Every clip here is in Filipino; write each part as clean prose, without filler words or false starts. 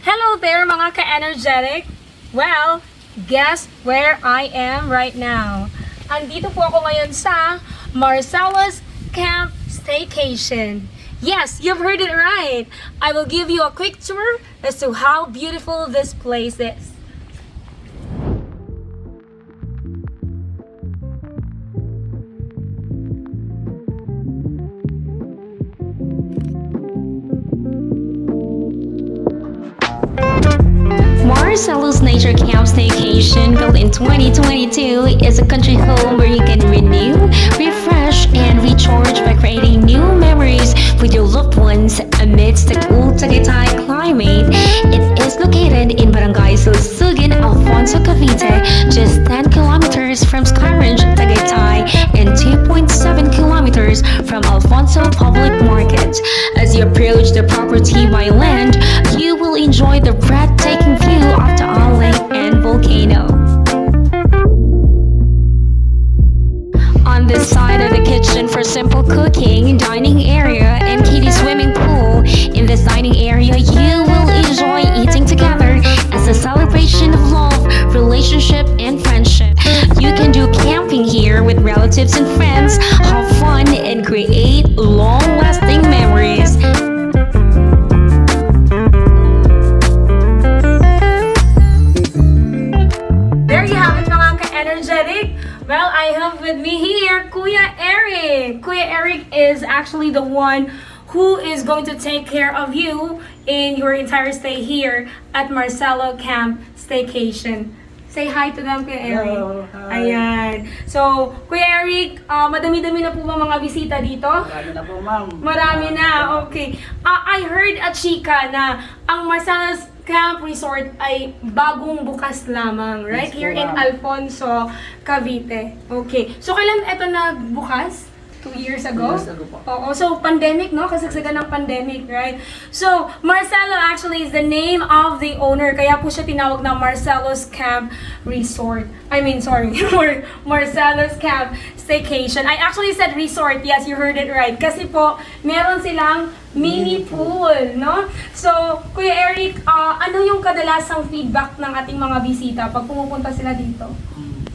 Hello there mga ka-energetic! Well, guess where I am right now? Andito po ako ngayon sa Marcelo'S Camp Staycation. Yes, you've heard it right! I will give you a quick tour as to how beautiful this place is. Marcelo'S Nature Camp Staycation, built in 2022, is a country home where you can renew, refresh, and recharge by creating new memories with your loved ones amidst the cool Cavite climate. It is located in Barangay Susugan, Alfonso, Cavite, just 10 kilometers from Skyrange, Tagaytay, and 2.7 kilometers from Alfonso Public Market. As you approach the property by land, you will enjoy the breathtaking view of the lake and volcano. On this side of the kitchen for simple cooking, dining area, and kiddie swimming pool. In this dining area, you will enjoy eating together as a celebration of love, relationship, and friendship. You can do camping here with relatives and friends, have fun, and create long-lasting memories. Well, I have with me here Kuya Eric. Kuya Eric is actually the one who is going to take care of you in your entire stay here at Marcelo Camp Staycation. Say hi to them, Kuya Eric. Hello, hi. Ayan. So, Kuya Eric, madami-dami na po ba mga bisita dito? Marami na po, ma'am. Marami na, okay. I heard a chika na ang Marcelo'S Camp Resort ay bagong bukas lamang, right? Yes, Here in Alfonso, Cavite. Okay. So, kailan ito nagbukas? 2 years ago? 2 years ago po. Oo. So, pandemic, no? Kasagsagan ng pandemic, right? So, Marcelo actually is the name of the owner. Kaya po siya tinawag na Marcelo'S Camp Resort. Marcelo'S Camp Staycation. I actually said resort. Yes, you heard it right. Kasi po, meron silang mini pool, no? So, Kuya Eric, ano yung kadalasang feedback ng ating mga bisita pag pumupunta sila dito?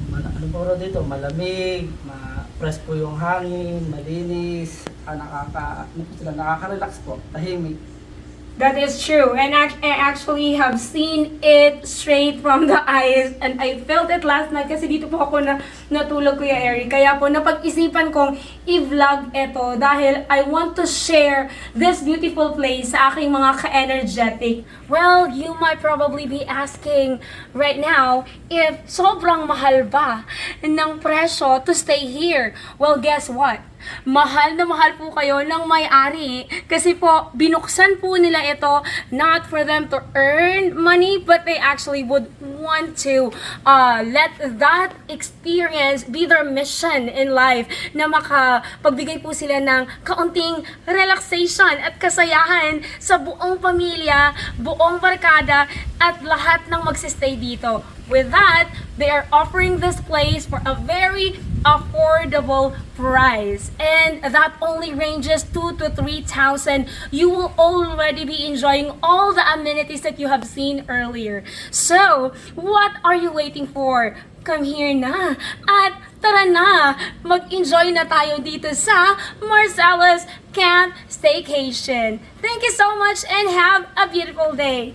Ano po dito? Malamig, fresh po yung hangin, malinis, nakaka-relax po, tahimik. That is true, and I actually have seen it straight from the eyes, and I felt it last night kasi dito po ako natulog, Kuya Eric. Kaya po napag-isipan kong i-vlog ito dahil I want to share this beautiful place sa aking mga ka-energetic. Well, you might probably be asking right now if sobrang mahal ba ng presyo to stay here. Well, guess what? Mahal na mahal po kayo ng may-ari kasi po binuksan po nila ito not for them to earn money, but they actually would want to let that experience be their mission in life, na makapagbigay po sila ng kaunting relaxation at kasayahan sa buong pamilya, buong barkada at lahat ng magsistay dito. With that, they are offering this place for a very affordable price, and that only ranges 2,000 to 3,000. You will already be enjoying all the amenities that you have seen earlier. So, what are you waiting for? Come here na at tara na, mag-enjoy na tayo dito sa Marcelo'S Camp Staycation. Thank you so much and have a beautiful day.